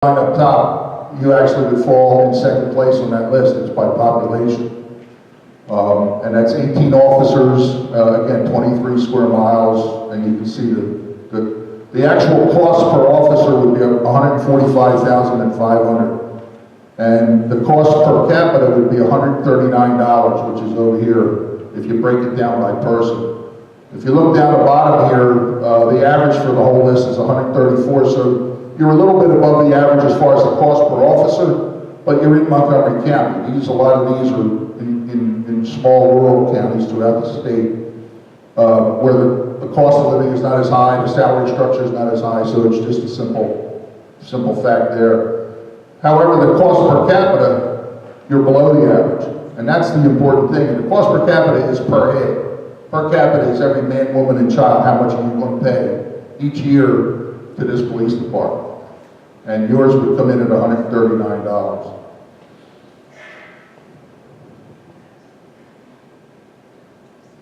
line up top, you actually would fall in second place on that list. It's by population. And that's 18 officers, again, 23 square miles, and you can see the actual cost per officer would be $145,500. And the cost per capita would be $139, which is over here, if you break it down by person. If you look down the bottom here, the average for the whole list is 134, so you're a little bit above the average as far as the cost per officer, but you're in Montgomery County. A lot of these are in small rural counties throughout the state, where the cost of living is not as high, the salary structure is not as high, so it's just a simple fact there. However, the cost per capita, you're below the average, and that's the important thing. The cost per capita is per head. Per capita is every man, woman, and child, how much are you going to pay each year to this police department. And yours would come in at $139.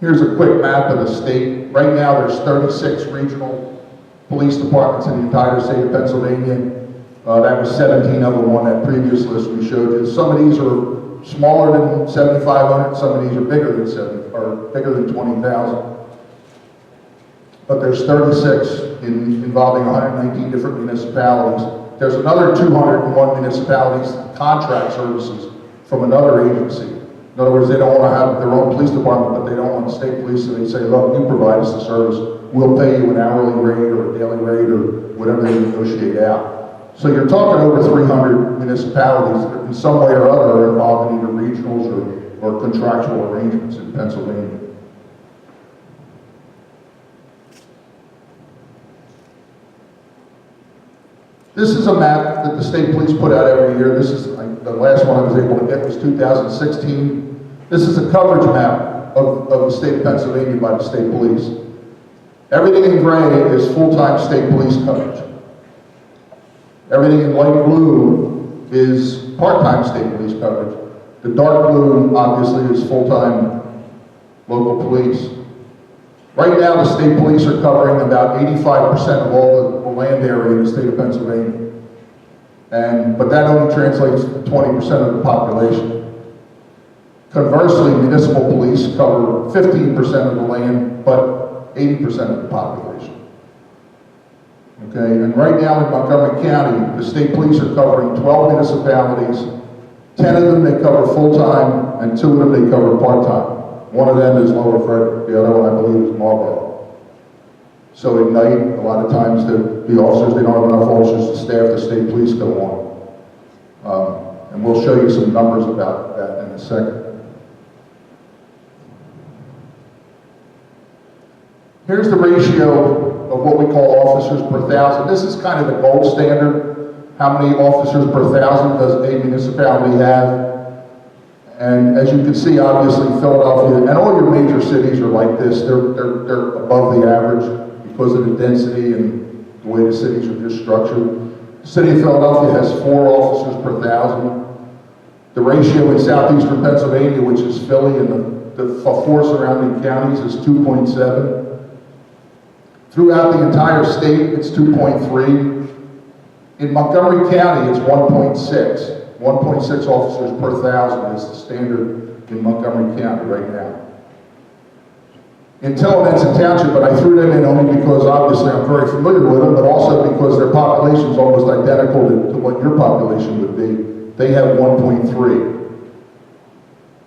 Here's a quick map of the state. Right now there's 36 regional police departments in the entire state of Pennsylvania. That was 17 of them on that previous list we showed you. Some of these are smaller than 7,500, some of these are bigger than 20,000. But there's 36 involving 119 different municipalities. There's another 201 municipalities that contract services from another agency. In other words, they don't want to have their own police department, but they don't want the state police, so they say, look, you provide us the service. We'll pay you an hourly rate or a daily rate or whatever they negotiate out. So you're talking over 300 municipalities that in some way or other are involved in either regionals or contractual arrangements in Pennsylvania. This is a map that the state police put out every year. This is, the last one I was able to get was 2016. This is a coverage map of the state of Pennsylvania by the state police. Everything in gray is full-time state police coverage. Everything in light blue is part-time state police coverage. The dark blue, obviously, is full-time local police. Right now, the state police are covering about 85% of all the land area in the state of Pennsylvania. But that only translates to 20% of the population. Conversely, municipal police cover 15% of the land, but 80% of the population. Okay, and right now in Montgomery County, the state police are covering 12 municipalities. 10 of them they cover full-time, and 2 of them they cover part-time. One of them is Lower Frederick, the other one I believe is Marlboro. So at night, a lot of times the officers, they don't have enough officers to staff the state police go on. And we'll show you some numbers about that in a second. Here's the ratio of what we call officers per thousand. This is kind of the gold standard. How many officers per thousand does a municipality have? And as you can see, obviously, Philadelphia and all your major cities are like this. They're above the average because of the density and the way the cities are just structured. The city of Philadelphia has 4 officers per thousand. The ratio in southeastern Pennsylvania, which is Philly, and the 4 surrounding counties is 2.7. Throughout the entire state, it's 2.3. In Montgomery County, it's 1.6. 1.6 officers per thousand is the standard in Montgomery County right now. In Tillmanson Township, but I threw them in only because obviously I'm very familiar with them, but also because their population is almost identical to what your population would be. They have 1.3.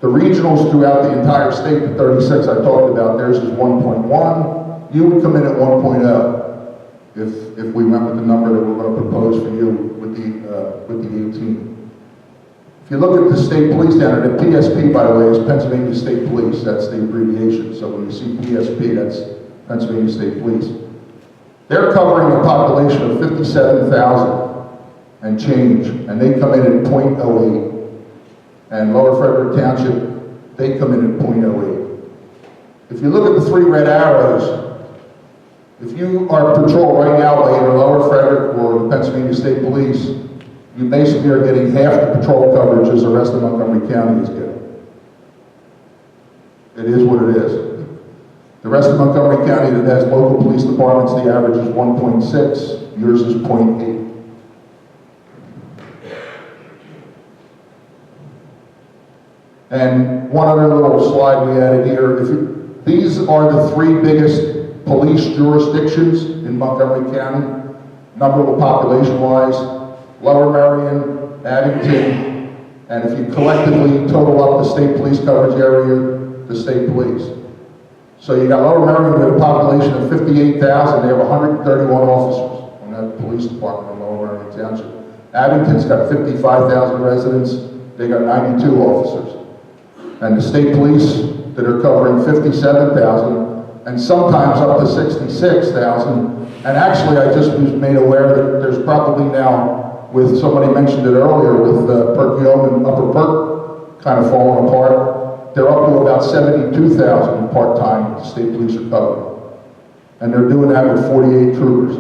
The regionals throughout the entire state, the 36 I talked about, theirs is 1.1. You would come in at 1.0 if we went with the number that we're going to propose for you with the 18. If you look at the state police down there, the PSP, by the way, is Pennsylvania State Police. That's the abbreviation. So when you see PSP, that's Pennsylvania State Police. They're covering a population of 57,000 and change, and they come in at 0.08. And Lower Frederick Township, they come in at 0.08. If you look at the 3 red arrows, if you are patrol right now by either Lower Frederick or the Pennsylvania State Police, you basically are getting half the patrol coverage as the rest of Montgomery County is getting. It is what it is. The rest of Montgomery County that has local police departments, the average is 1.6, yours is 0.8. And one other little slide we added here. These are the 3 biggest police jurisdictions in Montgomery County, number population-wise: Lower Merion, Abington, and if you collectively total up the state police coverage area, the state police. So you got Lower Merion with a population of 58,000. They have 131 officers on that police department in Lower Merion Township. Abington's got 55,000 residents. They got 92 officers. And the state police that are covering 57,000 and sometimes up to 66,000. And actually, I just was made aware that there's probably now, with somebody mentioned it earlier, with Perkiomen, Upper Perk kind of falling apart, they're up to about 72,000 part-time the state police are covering. And they're doing that with 48 troopers.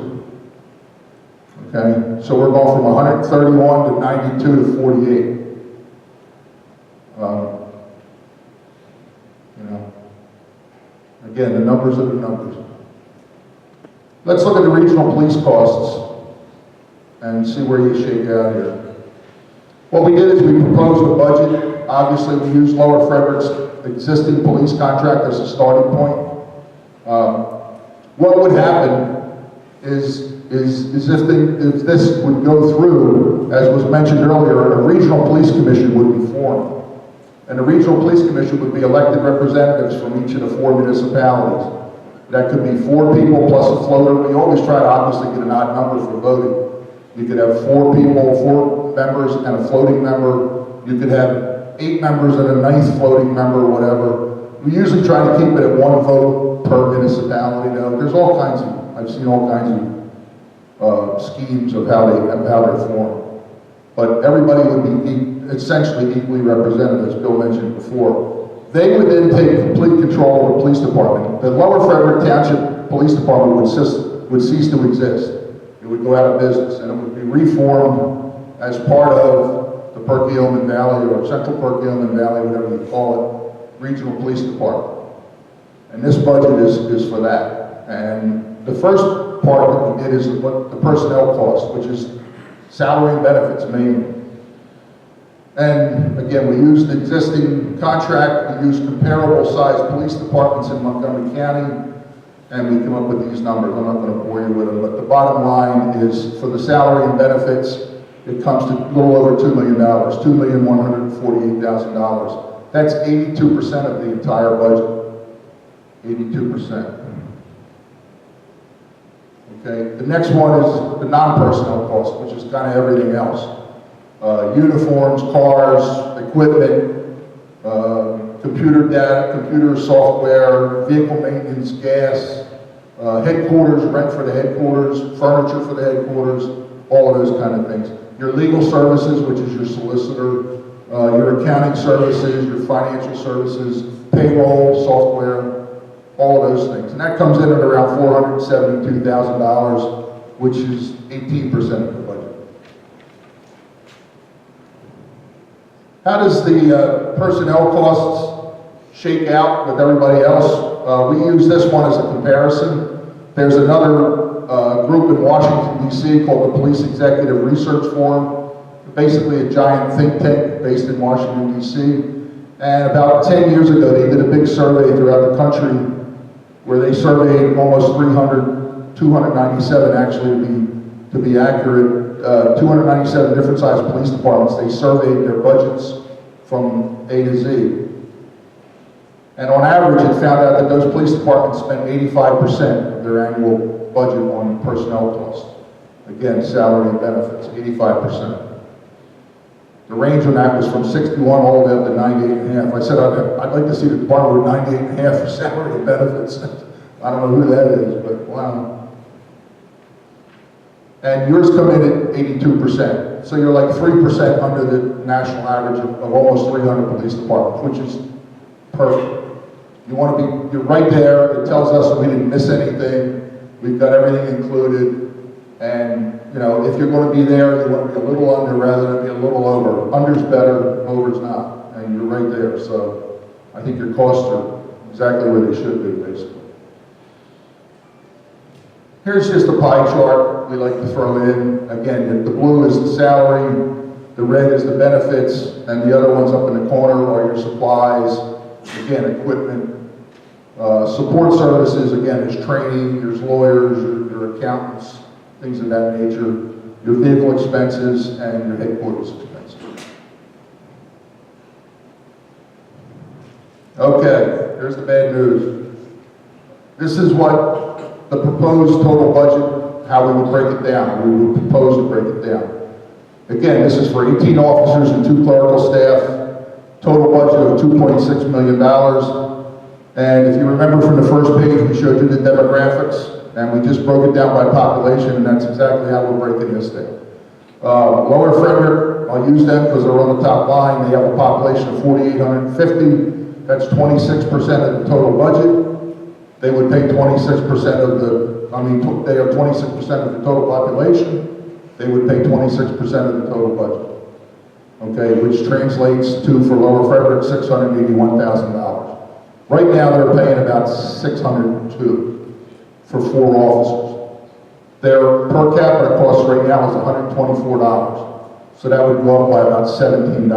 Okay, so we're going from 131 to 92 to 48. Again, the numbers are the numbers. Let's look at the regional police costs and see where you shake out here. What we did is we proposed a budget. Obviously, we used Lower Frederick's existing police contract as a starting point. What would happen is if this would go through, as was mentioned earlier, a regional police commission would be formed. And the regional police commission would be elected representatives from each of the 4 municipalities. That could be 4 people plus a floater. We always try to obviously get an odd number for voting. You could have 4 people, 4 members and a floating member. You could have 8 members and a 9th floating member, whatever. We usually try to keep it at 1 vote per municipality. Now, there's all kinds of, I've seen all kinds of schemes of how they're formed. But everybody would be essentially equally represented, as Bill mentioned before. They would then take complete control of the police department. The Lower Frederick Township Police Department would cease to exist. It would go out of business, and it would be reformed as part of the Perkiomen Valley, or Central Perkiomen Valley, whatever you call it, Regional Police Department. And this budget is for that. And the first part that we did is what the personnel cost, which is salary and benefits mainly. And again, we used the existing contract, we used comparable sized police departments in Montgomery County, and we came up with these numbers. I'm not going to bore you with them, but the bottom line is for the salary and benefits, it comes to a little over $2 million, $2,148,000. That's 82% of the entire budget, 82%. Okay, the next one is the non-personnel cost, which is kind of everything else. Uniforms, cars, equipment, computer data, computer software, vehicle maintenance, gas, headquarters, rent for the headquarters, furniture for the headquarters, all of those kind of things. Your legal services, which is your solicitor, your accounting services, your financial services, payroll, software, all of those things. And that comes in at around $472,000, which is 18% of the budget. How does the personnel costs shake out with everybody else? We use this one as a comparison. There's another group in Washington, D.C. called the Police Executive Research Forum, basically a giant think tank based in Washington, D.C. And about 10 years ago, they did a big survey throughout the country where they surveyed almost 297 actually to be accurate, 297 different sized police departments. They surveyed their budgets from A to Z. And on average, it found out that those police departments spend 85% of their annual budget on personnel costs. Again, salary and benefits, 85%. The range on that was from 61 all the way up to 98.5. I said I'd like to see the department with 98.5 for salary and benefits. I don't know who that is, but wow. And yours come in at 82%. So you're like 3% under the national average of almost 300 police departments, which is perfect. You want to be, you're right there. It tells us we didn't miss anything. We've got everything included. And, you know, if you're going to be there, you want to be a little under rather than be a little over. Under's better, over's not. And you're right there. So I think your costs are exactly where they should be, basically. Here's just a pie chart we like to throw in. Again, the blue is the salary, The red is the benefits, and the other ones up in the corner are your supplies, again, equipment. Support services, again, is training, there's lawyers, your accountants, things of that nature, your vehicle expenses, and your headquarters expenses. Okay, here's the bad news. This is what the proposed total budget, how we would break it down. We would propose to break it down. Again, this is for 18 officers and 2 clerical staff, total budget of $2.6 million. And if you remember from the first page, we showed you the demographics, and we just broke it down by population, and that's exactly how we're breaking this down. Lower Frederick, I'll use them because they're on the top line. They have a population of 4,850. That's 26% of the total budget. They would pay 26% of the, they have 26% of the total population. They would pay 26% of the total budget. Okay, which translates to, for Lower Frederick, $681,000. Right now, they're paying about $602 for 4 officers. Their per capita cost right now is $124. So that would go up by about $17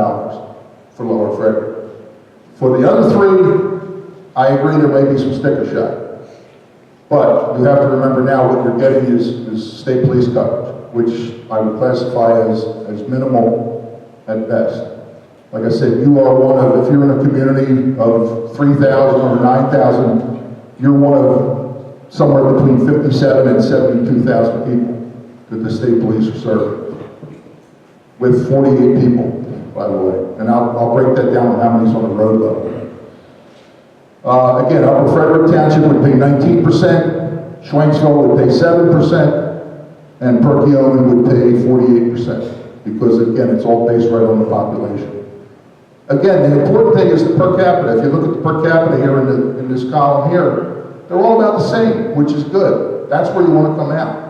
for Lower Frederick. For the other 3, I agree there may be some sticker shock. But you have to remember now what you're getting is state police coverage, which I would classify as minimal at best. Like I said, you are one of, if you're in a community of 3,000 or 9,000, you're one of somewhere between 57 and 72,000 people that the state police are serving. With 48 people, by the way. And I'll break that down on how many's on the road level. Again, Upper Frederick Township would pay 19%, Schwenksville would pay 7%, and Perkiomen would pay 48%. Because again, it's all based right on the population. Again, the important thing is the per capita. If you look at the per capita here in this column here, they're all about the same, which is good. That's where you want to come out.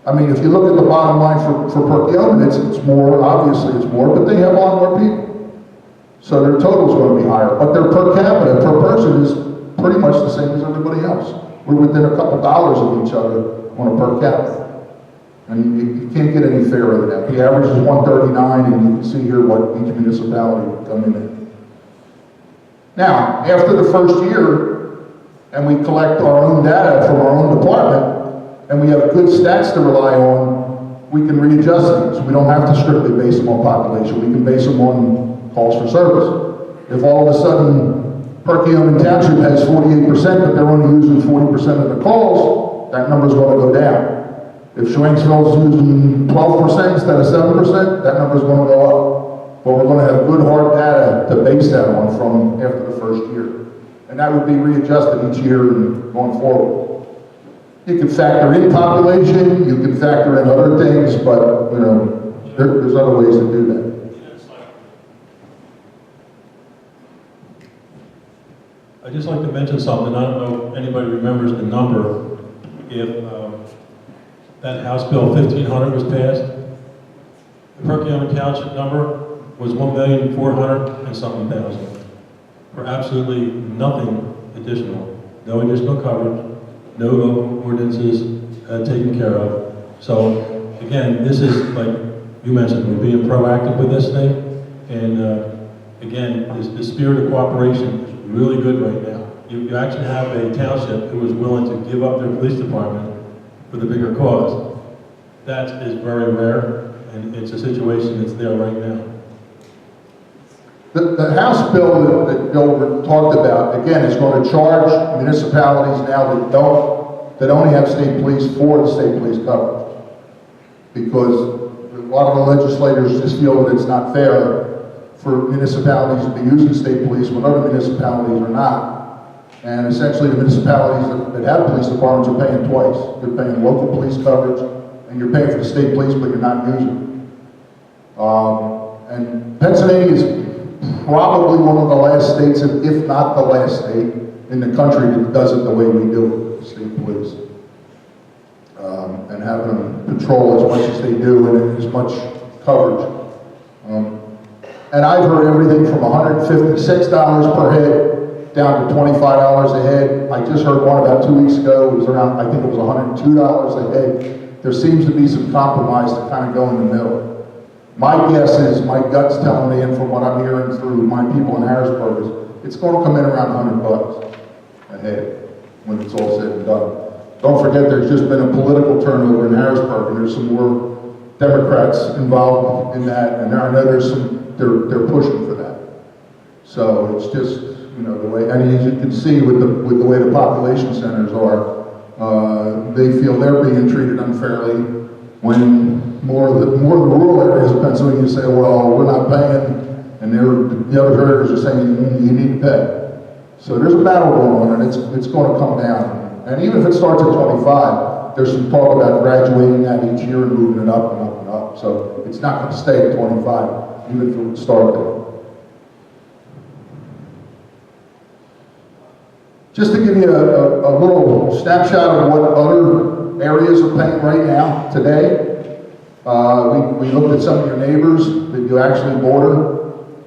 I mean, if you look at the bottom line for Perkiomen, it's more, obviously it's more, but they have a lot more people. So their total is going to be higher. But their per capita, per person, is pretty much the same as everybody else. We're within a couple dollars of each other on a per capita. And you can't get any fairer than that. The average is 139, and you can see here what each municipality would come in at. Now, after the first year, and we collect our own data from our own department, and we have good stats to rely on, we can readjust these. We don't have to strictly base them on population. We can base them on calls for service. If all of a sudden Perkiomen Township has 48%, but they're only using 40% of the calls, that number's going to go down. If Schwenksville's using 12% instead of 7%, that number's going to go up. But we're going to have good hard data to base that on from after the first year. And that would be readjusted each year and going forward. You can factor in population, you can factor in other things, but you know, there's other ways to do that. I'd just like to mention something. I don't know if anybody remembers the number. If that House Bill 1500 was passed, the Perkiomen Township number was 1,400,000 and something for absolutely nothing additional. No additional coverage, no ordinances taken care of. So again, this is, like you mentioned, we're being proactive with this thing. And again, the spirit of cooperation is really good right now. You actually have a township who is willing to give up their police department for the bigger cause. That is very rare, and it's a situation that's there right now. The House bill that Bill talked about, again, is going to charge municipalities now that only have state police for the state police coverage. Because a lot of the legislators just feel that it's not fair for municipalities to be using state police when other municipalities are not. And essentially the municipalities that have police departments are paying twice. You're paying local police coverage, and you're paying for the state police, but you're not using it. And Pennsylvania is probably one of the last states, if not the last state, in the country that does it the way we do it, state police. And have them patrol as much as they do and as much coverage. And I've heard everything from $156 per head down to $25 a head. I just heard one about 2 weeks ago. It was around, I think it was $102 a head. There seems to be some compromise to kind of go in the middle. My guess is, my gut's telling me, and from what I'm hearing through my people in Harrisburg, is it's going to come in around $100 a head when it's all said and done. Don't forget, there's just been a political turnover in Harrisburg, and there's some more Democrats involved in that, and I know there's some, they're pushing for that. So it's just, you know, the way, and as you can see with the way the population centers are, they feel they're being treated unfairly when more of the rural areas of Pennsylvania say, well, we're not paying, and the other areas are saying, you need to pay. So there's a battle going on, and it's going to come down. And even if it starts at 25, there's some talk about graduating that each year and moving it up and up and up. So it's not going to stay at 25, even if it would start there. Just to give you a little snapshot of what other areas are paying right now, today, we looked at some of your neighbors that you actually border.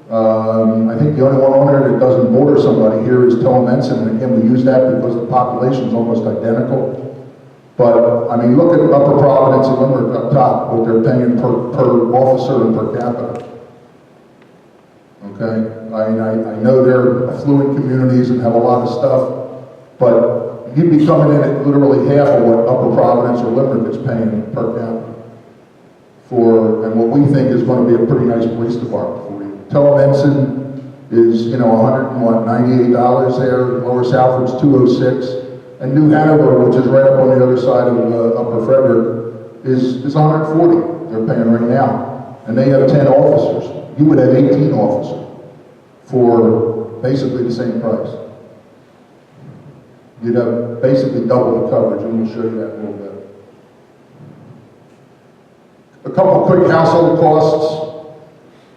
I think the only one on there that doesn't border somebody here is Perkiomen, and again, we use that because the population is almost identical. But, I mean, look at Upper Providence and Limerick up top, what they're paying per officer and per capita. Okay? I know they're affluent communities and have a lot of stuff, but you'd be coming in at literally half of what Upper Providence or Limerick is paying per capita for, and what we think is going to be a pretty nice police department for you. Perkiomen is, you know, $198 there, Lower Southwood's $206, and New Hanover, which is right up on the other side of Upper Frederick, is $140 they're paying right now, and they have 10 officers. You would have 18 officers for basically the same price. You'd have basically double the coverage, and we'll show you that in a little bit. A couple of quick household costs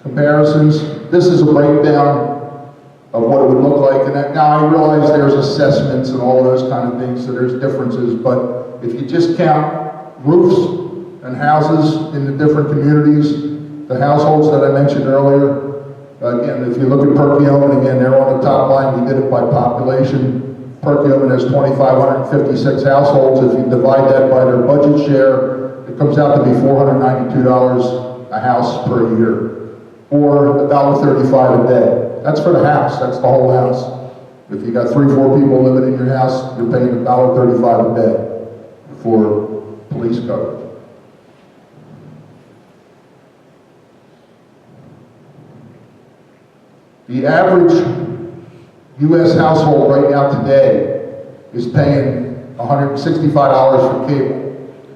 comparisons. This is a breakdown of what it would look like. And now I realize there's assessments and all those kind of things, so there's differences, but if you just count roofs and houses in the different communities, the households that I mentioned earlier, again, if you look at Perkiomen, again, they're on the top line. We did it by population. Perkiomen has 2,556 households. If you divide that by their budget share, it comes out to be $492 a house per year, or $1.35 a day. That's for the house. That's the whole house. If you got 3-4 people living in your house, you're paying $1.35 a day for police coverage. The average U.S. household right now today is paying $165 for cable,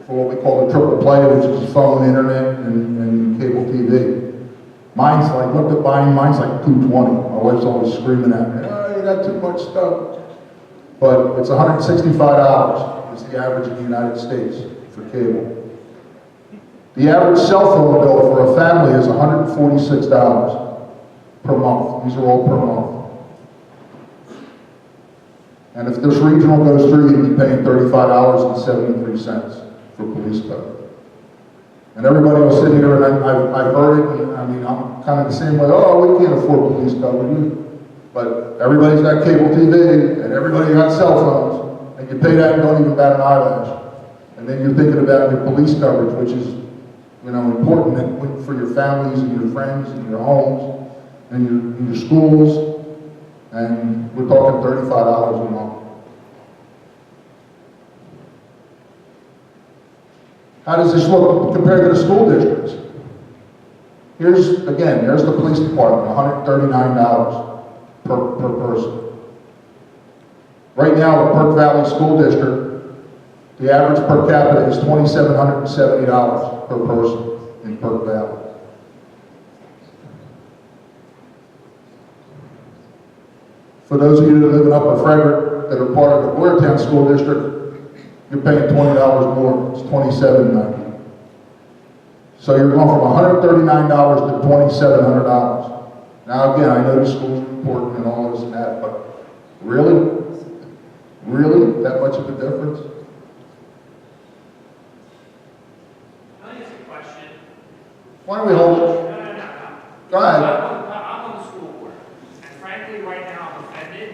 for what we call the triple play, which is phone, internet, and cable TV. Mine's like, looked at buying, mine's like $220. My wife's always screaming at me, oh, you got too much stuff. But it's $165 is the average in the United States for cable. The average cell phone bill for a family is $146 per month. These are all per month. And if this regional goes through, you'd be paying $35.73 for police coverage. And everybody will sit here, and I've heard it, and I mean, I'm kind of the same way, oh, we can't afford police coverage. But everybody's got cable TV, and everybody got cell phones, and you pay that and don't even bat an eyelash. And then you're thinking about your police coverage, which is, you know, important for your families and your friends and your homes and your schools. And we're talking $35 a month. How does this look compared to the school districts? Here's, again, there's the police department, $139 per person. Right now, the Perk Valley School District, the average per capita is $2,770 per person in Perk Valley. For those of you that live in Upper Frederick that are part of the Boyertown School District, you're paying $20 more. It's $27.90. So you're going from $139 to $2,700. Now again, I know the school's important and all this and that, but really? Really? That much of a difference? Can I ask a question? Why don't we hold it? No. Go ahead. I'm on the school board, and frankly, right now I'm offended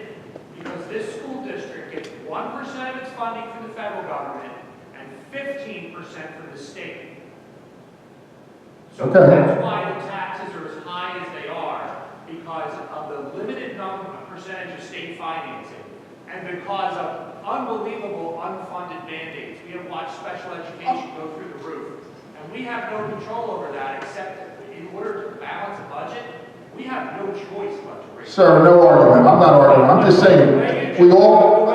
because this school district gets 1% of its funding from the federal government and 15% from the state. So Okay. that's why because of the limited percentage of state financing and because of unbelievable unfunded mandates. We have watched special education go through the roof, and we have no control over that except that in order to balance a budget, we have no choice but to raise. Sir, no argument. I'm not arguing. I'm just saying, we all